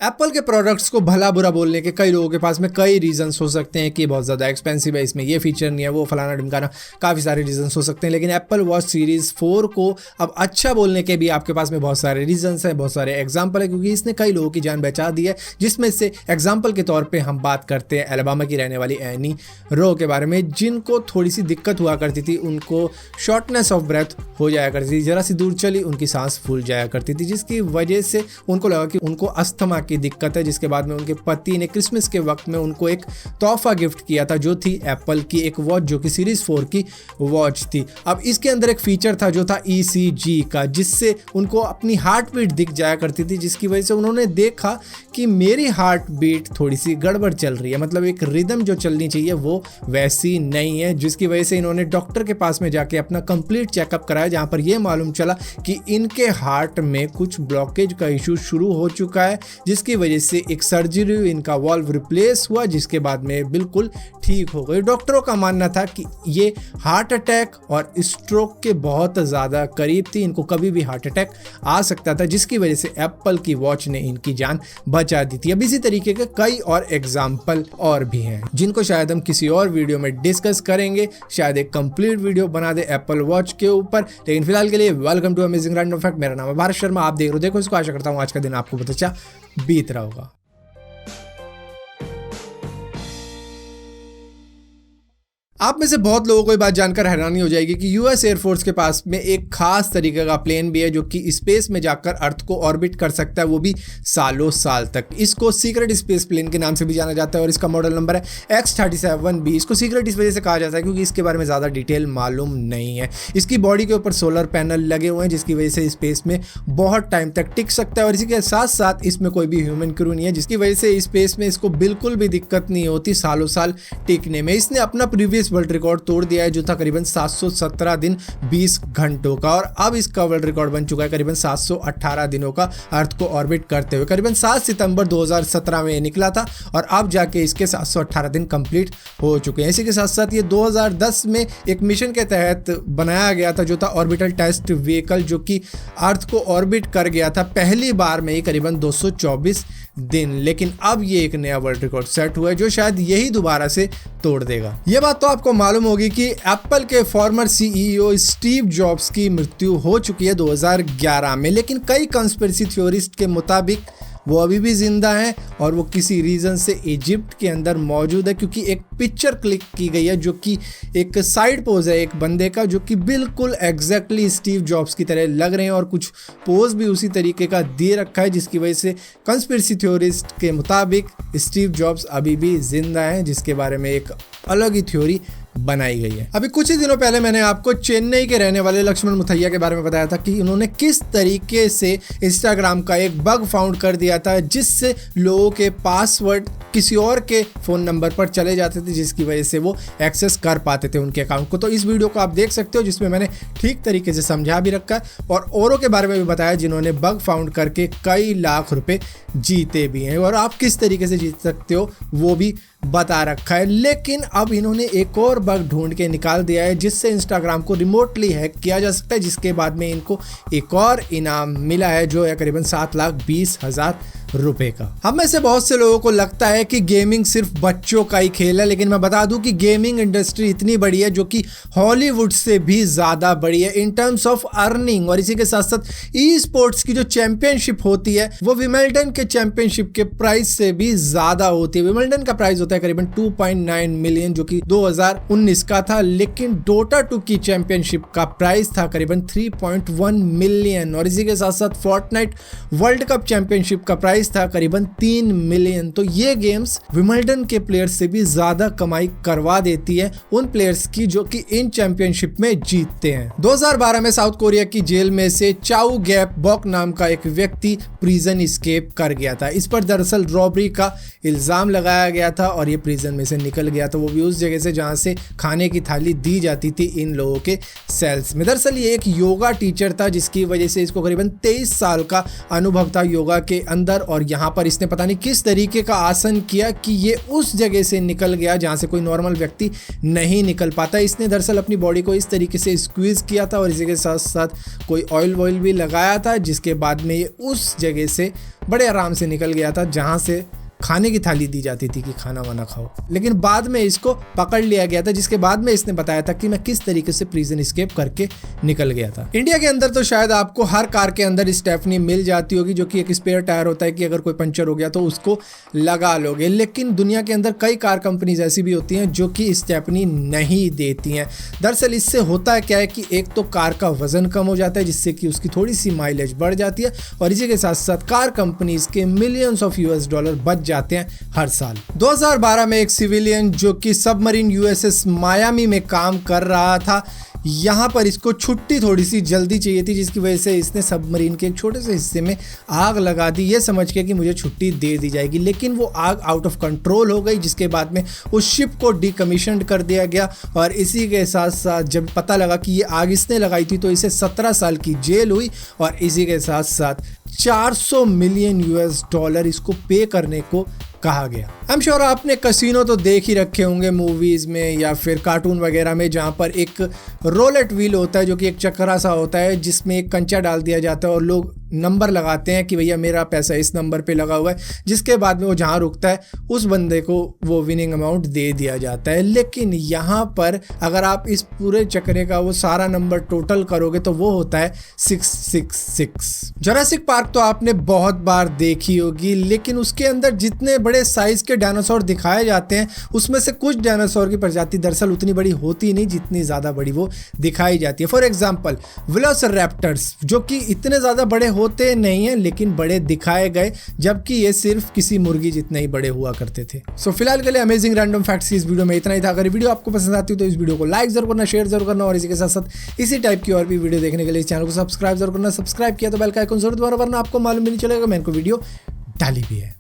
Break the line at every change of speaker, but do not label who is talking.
Apple के products को भला बुरा बोलने के कई लोगों के पास में कई रीजंस हो सकते हैं कि बहुत ज़्यादा एक्सपेंसिव है, इसमें ये फीचर नहीं है, वो फलाना ढिमकाना, काफ़ी सारे रीजंस हो सकते हैं। लेकिन एप्पल वॉच सीरीज़ 4 को अब अच्छा बोलने के भी आपके पास में बहुत सारे रीजंस हैं, बहुत सारे एग्जाम्पल है, क्योंकि इसने कई लोगों की जान बचा दी है। जिसमें से एग्जाम्पल के तौर पर हम बात करते हैं अलाबामा की रहने वाली एनी रो के बारे में, जिनको थोड़ी सी दिक्कत हुआ करती थी, उनको शॉर्टनेस ऑफ ब्रेथ हो जाया करती थी, ज़रा सी दूर चली उनकी सांस फूल जाया करती थी, जिसकी वजह से उनको लगा कि उनको अस्थमा की दिक्कत है। जिसके बाद में उनके पति ने क्रिसमस के वक्त में उनको एक तोहफा गिफ्ट किया था, जो थी एप्पल की एक वॉच, जो कि सीरीज 4 की वॉच थी। अब इसके अंदर एक फीचर था जो था ECG का, जिससे उनको अपनी हार्ट बीट दिख जाया करती थी, जिसकी वजह से उन्होंने देखा कि मेरी हार्ट बीट थोड़ी सी गड़बड़ चल रही है, मतलब एक रिदम जो चलनी चाहिए वो वैसी नहीं है। जिसकी वजह से इन्होंने डॉक्टर के पास में जाके अपना कंप्लीट चेकअप कराया, जहां पर यह मालूम चला कि इनके हार्ट में कुछ ब्लॉकेज का इशू शुरू हो चुका है, जिसकी वजह से एक सर्जरी, इनका वॉल्व रिप्लेस हुआ, जिसके बाद में बिल्कुल ठीक हो गई। डॉक्टरों का मानना था कि ये हार्ट अटैक और स्ट्रोक के बहुत ज़्यादा करीब थी, इनको कभी भी हार्ट अटैक आ सकता था, जिसकी वजह से एप्पल की वॉच ने इनकी जान बचा दी थी। अब इसी तरीके के कई और एग्जाम्पल और भी हैं, जिनको शायद हम किसी और वीडियो में डिस्कस करेंगे, शायद एक कंप्लीट वीडियो बना दे एप्पल वॉच के ऊपर। लेकिन फिलहाल के लिए welcome to amazing random fact. मेरा नाम है भारत शर्मा, आप देख रहे हो देखो इसको। आशा करता हूँ आज का दिन आपको बहुत अच्छा बीत रहा होगा। आप में से बहुत लोगों को ये बात जानकर हैरानी हो जाएगी कि यूएस एयरफोर्स के पास में एक खास तरीके का प्लेन भी है, जो कि स्पेस में जाकर अर्थ को ऑर्बिट कर सकता है, वो भी सालों साल तक। इसको सीक्रेट स्पेस प्लेन के नाम से भी जाना जाता है और इसका मॉडल नंबर है X-37B। इसको सीक्रेट इस वजह से कहा जाता है क्योंकि इसके बारे में ज़्यादा डिटेल मालूम नहीं है। इसकी बॉडी के ऊपर सोलर पैनल लगे हुए हैं, जिसकी वजह से स्पेस में बहुत टाइम तक टिक सकता है, और इसी के साथ साथ इसमें कोई भी ह्यूमन क्रू नहीं है, जिसकी वजह से स्पेस में इसको बिल्कुल भी दिक्कत नहीं होती सालों साल टिकने में। इसने अपना प्रीवियस वर्ल्ड रिकॉर्ड तोड़ दिया है, जो था करीबन 717 दिन 20 घंटों का, और अब इसका वर्ल्ड रिकॉर्ड बन चुका है करीबन 718 दिनों का अर्थ को ऑर्बिट करते हुए। करीबन 7 सितंबर 2017 में निकला था और अब जाके इसके 718 दिन कंप्लीट हो चुके हैं। इसी के साथ साथ ये 2010 में एक मिशन के तहत बनाया गया था, जो था ऑर्बिटल टेस्ट व्हीकल, जो कि अर्थ को ऑर्बिट कर गया था पहली बार में ही करीबन 224 दिन। लेकिन अब ये एक नया वर्ल्ड रिकॉर्ड सेट हुआ है, जो शायद यही दोबारा से तोड़ देगा। ये बात तो आपको मालूम होगी कि एप्पल के फॉर्मर CEO स्टीव जॉब्स की मृत्यु हो चुकी है 2011 में, लेकिन कई कंस्पिरेसी थ्योरिस्ट के मुताबिक वो अभी भी जिंदा हैं और वो किसी रीज़न से इजिप्ट के अंदर मौजूद है, क्योंकि एक पिक्चर क्लिक की गई है जो कि एक साइड पोज है एक बंदे का, जो कि बिल्कुल एग्जैक्टली स्टीव जॉब्स की तरह लग रहे हैं, और कुछ पोज भी उसी तरीके का दे रखा है, जिसकी वजह से कंस्पिरेसी थ्योरिस्ट के मुताबिक स्टीव जॉब्स अभी भी जिंदा हैं, जिसके बारे में एक अलग ही थ्योरी बनाई गई है। अभी कुछ ही दिनों पहले मैंने आपको चेन्नई के रहने वाले लक्ष्मण मुथैया के बारे में बताया था कि उन्होंने किस तरीके से इंस्टाग्राम का एक बग फाउंड कर दिया था, जिससे लोगों के पासवर्ड किसी और के फ़ोन नंबर पर चले जाते थे, जिसकी वजह से वो एक्सेस कर पाते थे उनके अकाउंट को। तो इस वीडियो को आप देख सकते हो, जिसमें मैंने ठीक तरीके से समझा भी रखा है और औरों के बारे में भी बताया, जिन्होंने बग फाउंड करके कई लाख रुपए जीते भी हैं, और आप किस तरीके से जीत सकते हो वो भी बता रखा है। लेकिन अब इन्होंने एक और बग ढूंढ के निकाल दिया है, जिससे इंस्टाग्राम को रिमोटली हैक किया जा सकता है, जिसके बाद में इनको एक और इनाम मिला है, जो है करीबन 7,20,000 रुपए का। हम में से बहुत से लोगों को लगता है कि गेमिंग सिर्फ बच्चों का ही खेल है, लेकिन मैं बता दूं कि गेमिंग इंडस्ट्री इतनी बड़ी है, जो कि हॉलीवुड से भी ज़्यादा बड़ी है इन टर्म्स ऑफ अर्निंग। और इसी के साथ साथ ई स्पोर्ट्स की जो चैंपियनशिप होती है, वो विमेल्टन के चैंपियनशिप के प्राइस से भी ज़्यादा होती है। विमेल्टन का प्राइस होता है करीबन 2.9 मिलियन, जो कि 2019 का था, लेकिन डोटा 2 की चैंपियनशिप का प्राइस था करीबन 3.1 मिलियन। और इसी के साथ साथ फोर्टनाइट वर्ल्ड कप चैंपियनशिप का प्राइस था करीबन 3 मिलियन। तो ये गेम्स विमेल्टन के प्लेयर्स से भी ज्यादा कमाई करवा देती है उन प्लेयर्स की जो कि इन चैंपियनशिप में जीतते हैं। 2012 में साउथ कोरिया की जेल में से चाउ गैप बॉक नाम का एक व्यक्ति प्रिजन एस्केप कर गया था। इस पर दरअसल रॉबरी का इल्जाम लगाया गया था और ये प्रिजन में से निकल गया था, वो भी उस जगह से जहां से खाने की थाली दी जाती थी इन लोगों के सेल्स में। दरअसल ये एक योगा टीचर था, जिसकी वजह से इसको करीबन 23 साल का अनुभव था योगा के अंदर, और यहाँ पर इसने पता नहीं किस तरीके का आसन किया कि ये उस जगह से निकल गया जहाँ से कोई नॉर्मल व्यक्ति नहीं निकल पाता। इसने दरअसल अपनी बॉडी को इस तरीके से स्क्वीज़ किया था और इसी के साथ साथ कोई ऑयल भी लगाया था, जिसके बाद में ये उस जगह से बड़े आराम से निकल गया था जहाँ से खाने की थाली दी जाती थी कि खाना वाना खाओ। लेकिन बाद में इसको पकड़ लिया गया था, जिसके बाद में इसने बताया था कि मैं किस तरीके से प्रिजन एस्केप करके निकल गया था। इंडिया के अंदर तो शायद आपको हर कार के अंदर स्टेफनी मिल जाती होगी, जो कि एक स्पेयर टायर होता है कि अगर कोई पंचर हो गया तो उसको लगा लोगे। लेकिन दुनिया के अंदर कई कार कंपनीज ऐसी भी होती हैं जो कि स्टेफनी नहीं देती हैं। दरअसल इससे होता है क्या है कि एक तो कार का वजन कम हो जाता है, जिससे कि उसकी थोड़ी सी माइलेज बढ़ जाती है, और इसी के साथ साथ कार कंपनीज के मिलियंस ऑफ $US बच जाते हैं हर साल। 2012 में एक सिविलियन जो कि सबमरीन USS मायामी में काम कर रहा था, यहाँ पर इसको छुट्टी थोड़ी सी जल्दी चाहिए थी, जिसकी वजह से इसने सबमरीन के एक छोटे से हिस्से में आग लगा दी, ये समझ के कि मुझे छुट्टी दे दी जाएगी। लेकिन वो आग आउट ऑफ कंट्रोल हो गई, जिसके बाद में उस शिप को डिकमीशन्ड कर दिया गया। और इसी के साथ साथ जब पता लगा कि ये आग इसने लगाई थी तो इसे 17 साल की जेल हुई, और इसी के साथ साथ $400 मिलियन इसको पे करने को कहा गया। आई एम श्योर आपने कसिनो तो देख ही रखे होंगे मूवीज में या फिर कार्टून वगैरह में, जहाँ पर एक रोलेट व्हील होता है जो कि एक चक्रा सा होता है, जिसमें एक कंचा डाल दिया जाता है और लोग नंबर लगाते हैं कि भैया मेरा पैसा इस नंबर पे लगा हुआ है, जिसके बाद में वो जहाँ रुकता है उस बंदे को वो विनिंग अमाउंट दे दिया जाता है। लेकिन यहाँ पर अगर आप इस पूरे चक्रे का वो सारा नंबर टोटल करोगे तो वो होता है 666। जुरासिक पार्क तो आपने बहुत बार देखी होगी, लेकिन उसके अंदर जितने बड़े साइज के डायनासोर दिखाए जाते हैं उसमें से कुछ डायनासोर की प्रजाति दरअसल उतनी बड़ी होती नहीं जितनी ज़्यादा बड़ी वो दिखाई जाती है। फॉर एग्जाम्पल वेलोसिरैप्टर्स, जो कि इतने ज़्यादा बड़े होते नहीं हैं लेकिन बड़े दिखाए गए, जबकि ये सिर्फ किसी मुर्गी जितने ही बड़े हुआ करते थे। सो फिलहाल के लिए अमेजिंग रैंडम फैक्ट्स की इस वीडियो में इतना ही था। अगर वीडियो आपको पसंद आती हो तो इस वीडियो को लाइक जरूर करना, शेयर जरूर करना, और इसी के साथ साथ इसी टाइप की और भी वीडियो देखने के लिए इस चैनल को सब्सक्राइब जरूर करना। सब्सक्राइब किया तो बेल का आइकन जरूर दबाना, वरना आपको मालूम भी नहीं चलेगा मैंने को वीडियो डाली भी है।